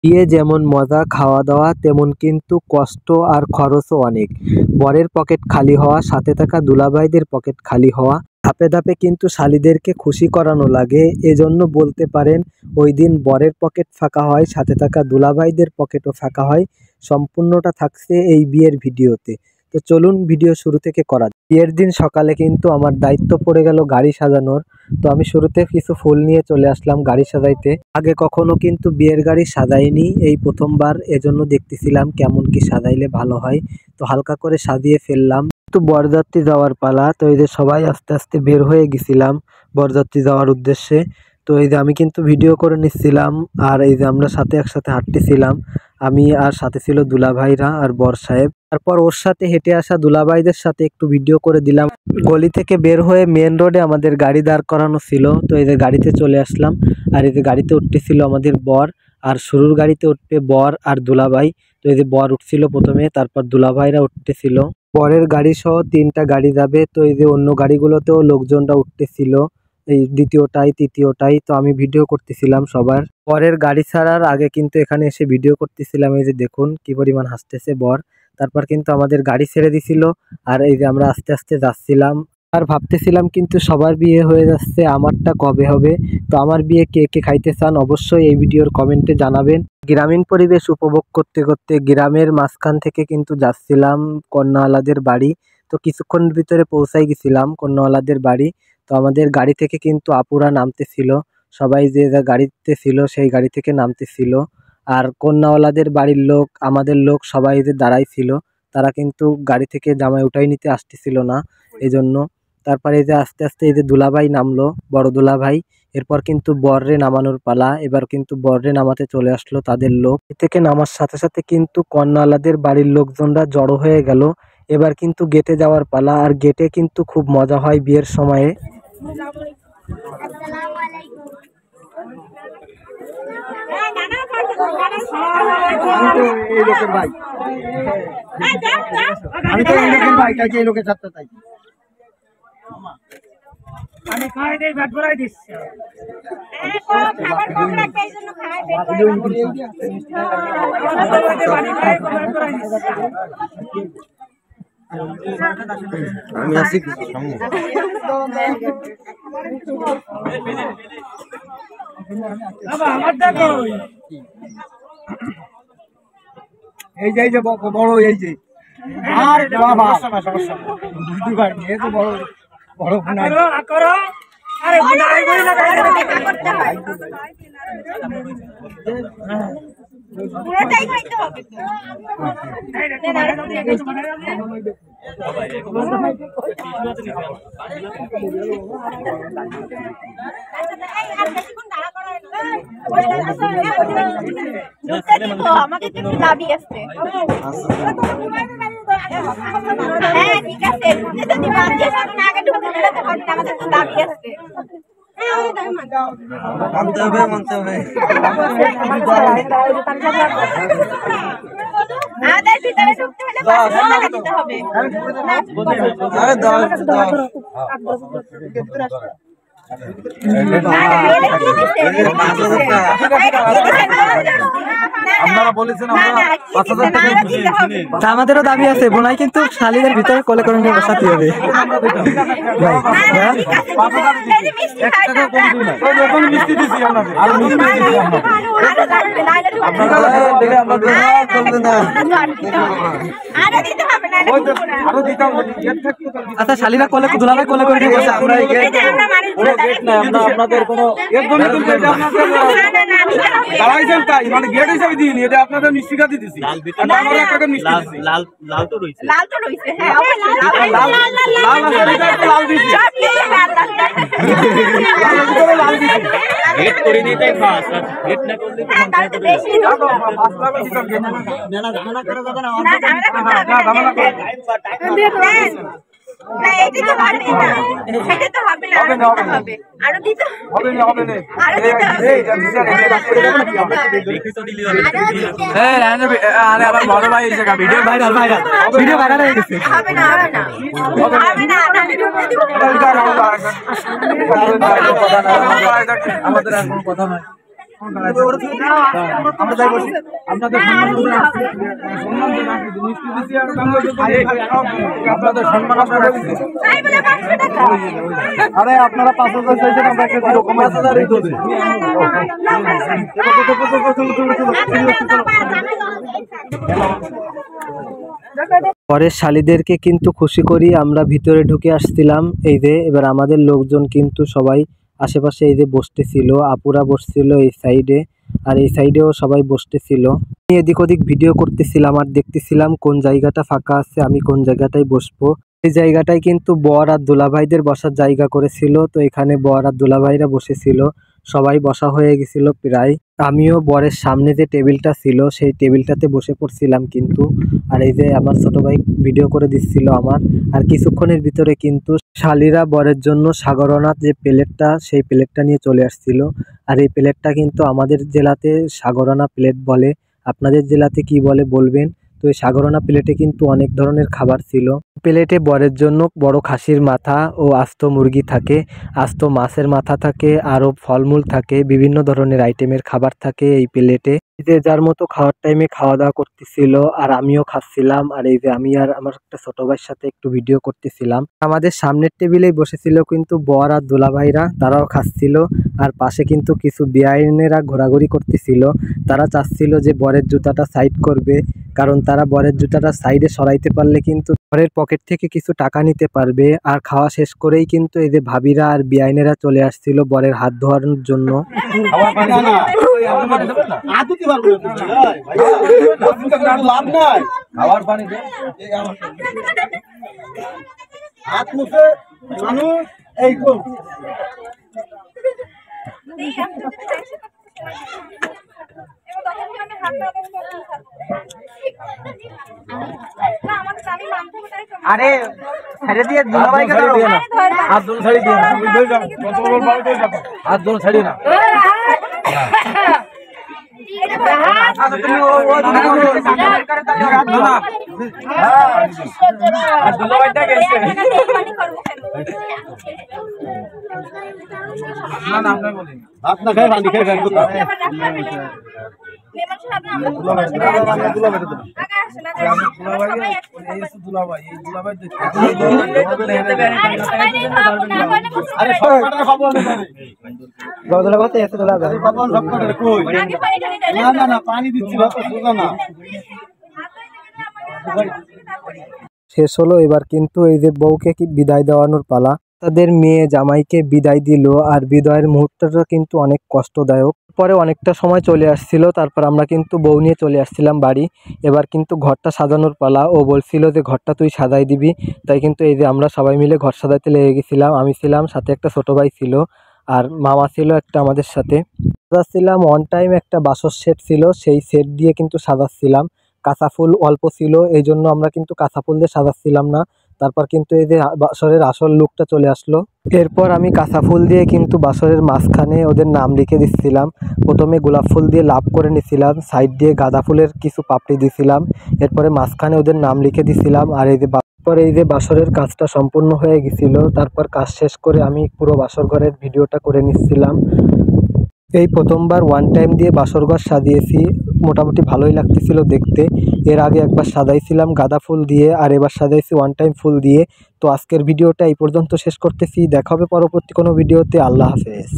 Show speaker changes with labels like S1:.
S1: বিয়ে যেমন মজা খাওয়া দাওয়া তেমন কিন্তু কষ্ট আর খরচও অনেক। বরের পকেট খালি হওয়া, সাথে থাকা দুলাভাইদের পকেট খালি হওয়া, ধাপে ধাপে কিন্তু শালীদেরকে খুশি করানো লাগে। এজন্য বলতে পারেন ওই দিন বরের পকেট ফাঁকা হয়, সাথে থাকা দুলাভাইদের পকেটও ফাঁকা হয়। সম্পূর্ণটা থাকছে এই বিয়ের ভিডিওতে। তো চলুন ভিডিও শুরু থেকে করা যাক। বিয়ের দিন সকালে কিন্তু আমার দায়িত্ব পড়ে গেল গাড়ি সাজানোর। তো আমি শুরুতে কিছু ফুল নিয়ে চলে আসলাম গাড়ি সাজাইতে। আগে কখনো কিন্তু বিয়ের গাড়ি সাজাইনি, এই প্রথমবার। এজন্য দেখতেছিলাম কেমন কি সাজাইলে ভালো হয়। তো হালকা করে সাজিয়ে ফেললাম। তো বরযাত্রী যাওয়ার পালা। তো এই যে সবাই আস্তে আস্তে বের হয়ে গেছিলাম বরযাত্রী যাওয়ার উদ্দেশ্যে। তো এই যে আমি কিন্তু ভিডিও করে নিচ্ছিলাম, আর এই যে আমরা সাথে একসাথে হাঁটতেছিলাম। আমি আর সাথে ছিল দুলাভাইরা আর বর সাহেব। তারপর ওর সাথে হেঁটে আসা দুলাভাইদের সাথে একটু ভিডিও করে দিলাম। গলি থেকে বের হয়ে মেন রোডে আমাদের গাড়ি দাঁড় করানো ছিল। তো এই যে গাড়িতে চলে আসলাম, আর এই যে গাড়িতে উঠতেছিল আমাদের বর, আর শুরুর গাড়িতে উঠবে বর আর দুলাভাই। তো এই যে বর উঠছিল প্রথমে, তারপর দুলাভাইরা উঠতেছিল। বরের গাড়ি সহ 3টা গাড়ি যাবে। তো এই যে অন্য গাড়িগুলোতেও লোকজনরা উঠতেছিল, এই দ্বিতীয়টাই তৃতীয়টাই। তো আমি ভিডিও করতেছিলাম সবার। বরের গাড়ি ছাড়ার আগে কিন্তু এখানে এসে ভিডিও করতেছিলাম। এই যে দেখুন কি পরিমাণ হাসতেছে বর। তারপর কিন্তু আমাদের গাড়ি ছেড়ে দিছিল, আর এই যে আমরা আস্তে আস্তে যাচ্ছিলাম। আর ভাবতেছিলাম কিন্তু সবার বিয়ে হয়ে যাচ্ছে, আমারটা কবে হবে। তো আমার বিয়ে কে কে খাইতে চান অবশ্যই এই ভিডিওর কমেন্টে জানাবেন। গ্রামীণ পরিবেশ উপভোগ করতে করতে গ্রামের মাঝখান থেকে কিন্তু যাচ্ছিলাম কন্যাওয়ালাদের বাড়ি। তো কিছুক্ষণের ভিতরে পৌঁছাই গেছিলাম কন্যাওয়ালাদের বাড়ি। তো আমাদের গাড়ি থেকে কিন্তু আপুরা নামতেছিল, সবাই যে যা গাড়িতে ছিল সেই গাড়ি থেকে নামতেছিল। আর কন্যাওয়ালাদের বাড়ির লোক, আমাদের লোক সবাই যে দাঁড়াই ছিল, তারা কিন্তু গাড়ি থেকে জামাই উঠাই নিতে আসতেছিল না, এই জন্য। তারপরে এই যে আস্তে আস্তে এই যে দুলাভাই নামলো, বড় দুলাভাই। এরপর কিন্তু বররে নামানোর পালা। এবার কিন্তু বররে নামাতে চলে আসলো তাদের লোক। এ থেকে নামার সাথে সাথে কিন্তু কন্যাওয়ালাদের বাড়ির লোকজনরা জড়ো হয়ে গেল। এবার কিন্তু গেটে যাওয়ার পালা। আর গেটে কিন্তু খুব মজা হয় বিয়ের সময়ে।
S2: আমি তো এই লোকের ভাই, কালকে এই লোকের ছাত্র, তাই আমি খাই দেই, ভাত ভরাই দিচ্ছি। আমি আসি সামনে। আমার দেখো এই যে বড়, এই যে আর বাবা সমস্যা দুবার নিয়ে তো বড় বড় করো। আরে বুনাই বই না করতে হয়, পুরোটাই খাইতে হবে তো। আমাদের তো দাবি আছে। হ্যাঁ ঠিক আছে, যদি বাচ্চা আগে ঢুকে আমাদের তো দাবি আছে। মানতে হবে আমাদের ভিতরে ঢুকতে হলে টাকা দিতে হবে।
S1: আমাদেরও দাবি আছে, বোনাই কিন্তু শালীদের ভিতরে কোলে করে নিয়ে বসাতে হবে। আচ্ছা শালীরা কোলে দুলাভাই কোলে করে নিয়ে বসে, আমরা আপনাদের কোনো তাই মানে গেট হিসাবে দিইনি, এটা আপনাদের মিষ্টি খাতে দিছি। লাল তো রয়েছে, হ্যাঁ লাল দিছি, গেট করে নিতে ফাস্ট, গেট না করলে তো বেশি মেলা ঝামেলা করে যাবে না, ঝামেলা করে না, এটা তো পারবি না, সেটা তো হবে না, হবে আরো দিতে হবে না, হবে না, আরো দিতে হবে। এই দেখি তো দিলি হবে। এই আরে আবার বড় ভাই এসে ভিডিও ভাইরাল হয়ে গেছে। হবে না আমাদের আর কোনো কথা নাই।
S2: আমরা যাই বসি আপনাদের আপনাদের সম্মান আরে আপনারা 5,000 চাইছেন আমরা 5,000ই তো দিই।
S1: পরের শালীদেরকে কিন্তু খুশি করি আমরা ভিতরে ঢুকে আসছিলাম। এই যে এবার আমাদের লোকজন কিন্তু সবাই আশেপাশে এই যে বসতেছিল, আপুরা বসছিল এই সাইডে, আর এই সাইডেও সবাই বসতেছিল। আমি এদিক ওদিক ভিডিও করতেছিলাম আর দেখতেছিলাম কোন জায়গাটা ফাঁকা আছে, আমি কোন জায়গাটায় বসবো। এই জায়গাটায় কিন্তু বর আর দুলাভাইদের বসার জায়গা করেছিল, তো এখানে বর আর দুলাভাইরা বসেছিল, সবাই বসা হয়ে গেছিল প্রায়। আমিও বরের সামনে যে টেবিলটা ছিল সেই টেবিলটাতে বসে পড়ছিলাম কিন্তু। আর এই যে আমার ছোট ভাই ভিডিও করে দিচ্ছিল আমার। আর কিছুক্ষণের ভিতরে কিন্তু শালীরা বরের জন্য সাগরনাথ যে প্লেটটা সেই প্লেটটা নিয়ে চলে আসছিল। আর এই প্লেটটা কিন্তু আমাদের জেলাতে সাগরনা প্লেট বলে, আপনাদের জেলাতে কি বলে বলবেন। তো এই সাগরনা প্লেটে কিন্তু অনেক ধরনের খাবার ছিল। প্লেটে বরের জন্য বড় খাসির মাথা ও আস্ত মুরগি থাকে, আস্ত মাছের মাথা থাকে, আরও ফলমূল থাকে, বিভিন্ন ধরনের আইটেমের খাবার থাকে এই প্লেটে। যে যার মতো খাওয়ার টাইমে খাওয়া দাওয়া করতেছিল আর আমিও খাচ্ছিলাম। আর এই যে আমি আর আমার একটা ছোট ভাইয়ের সাথে একটু ভিডিও করতেছিলাম। আমাদের সামনের টেবিলেই বসেছিল কিন্তু বর আর দুলাভাইরা, তারাও খাচ্ছিল। আর পাশে কিন্তু কিছু বেআইনেরা ঘোরাঘুরি করতেছিল, তারা চাচ্ছিল যে বরের জুতাটা সাইড করবে, কারণ তারা বরের জুতাটা সাইডে সরাইতে পারলে কিন্তু বরের পকেট থেকে কিছু টাকা নিতে পারবে। আর খাওয়া শেষ করেই কিন্তু এই যে ভাবিরা আর বেআইনেরা চলে আসছিল বরের হাত ধোয়ানোর জন্য।
S2: লাভ নাই খাওয়ার পানি হাত মুখে মানুষ এই আরে ছেড়ে দিয়ে দুলাভাইকে ধরো হাত দোল ছাড়ি দিয়ে হাত দোল ছাড়ি না আপনা খাই পানি খাই খাই
S1: শেষ হলো। এবার কিন্তু এই যে বউকে কি বিদায় দেওয়ানোর পালা, তাদের মেয়ে জামাইকে বিদায় দিল। আর বিদায়ের মুহূর্তটা কিন্তু অনেক কষ্টদায়ক। পরে অনেকটা সময় চলে আসছিল, তারপর আমরা কিন্তু বউ নিয়ে চলে আসছিলাম বাড়ি। এবার কিন্তু ঘরটা সাজানোর পালা। ও বলছিল যে ঘরটা তুই সাজাই দিবি, তাই কিন্তু এই যে আমরা সবাই মিলে ঘর সাজাতে লেগে গেছিলাম। আমি ছিলাম, সাথে একটা ছোট ভাই ছিল, আর মামা ছিল একটা আমাদের সাথে। সাজাচ্ছিলাম অন টাইম, একটা বাসর সেট ছিল, সেই সেট দিয়ে কিন্তু সাজাচ্ছিলাম। কাঁচা ফুল অল্প ছিল, এই জন্য আমরা কিন্তু কাঁচা ফুল দিয়ে সাজাচ্ছিলাম না। তারপর কিন্তু এই যে বাসরের আসল লুকটা চলে আসলো। এরপর আমি কাঁচা ফুল দিয়ে কিন্তু বাসরের মাঝখানে ওদের নাম লিখে দিচ্ছিলাম। প্রথমে গোলাপ ফুল দিয়ে লাভ করে নিছিলাম, সাইড দিয়ে গাঁদা ফুলের কিছু পাপড়ি দিছিলাম, এরপরে মাঝখানে ওদের নাম লিখে দিছিলাম। আর এই যে বাসরের কাজটা সম্পূর্ণ হয়ে গেছিল। তারপর কাজ শেষ করে আমি পুরো বাসর ঘরের ভিডিওটা করে নিচ্ছিলাম। এই প্রথমবার ওয়ান টাইম দিয়ে বাসর ঘর সাজিয়েছি, মোটামুটি ভালোই লাগতেছিল দেখতে। এর আগে একবার সাজাইছিলাম গাঁদা ফুল দিয়ে, আর এবার সাজাইছি ওয়ান টাইম ফুল দিয়ে। তো আজকের ভিডিওটা এই পর্যন্ত শেষ করতেছি, দেখা হবে পরবর্তী কোনো ভিডিওতে। আল্লাহ হাফেজ।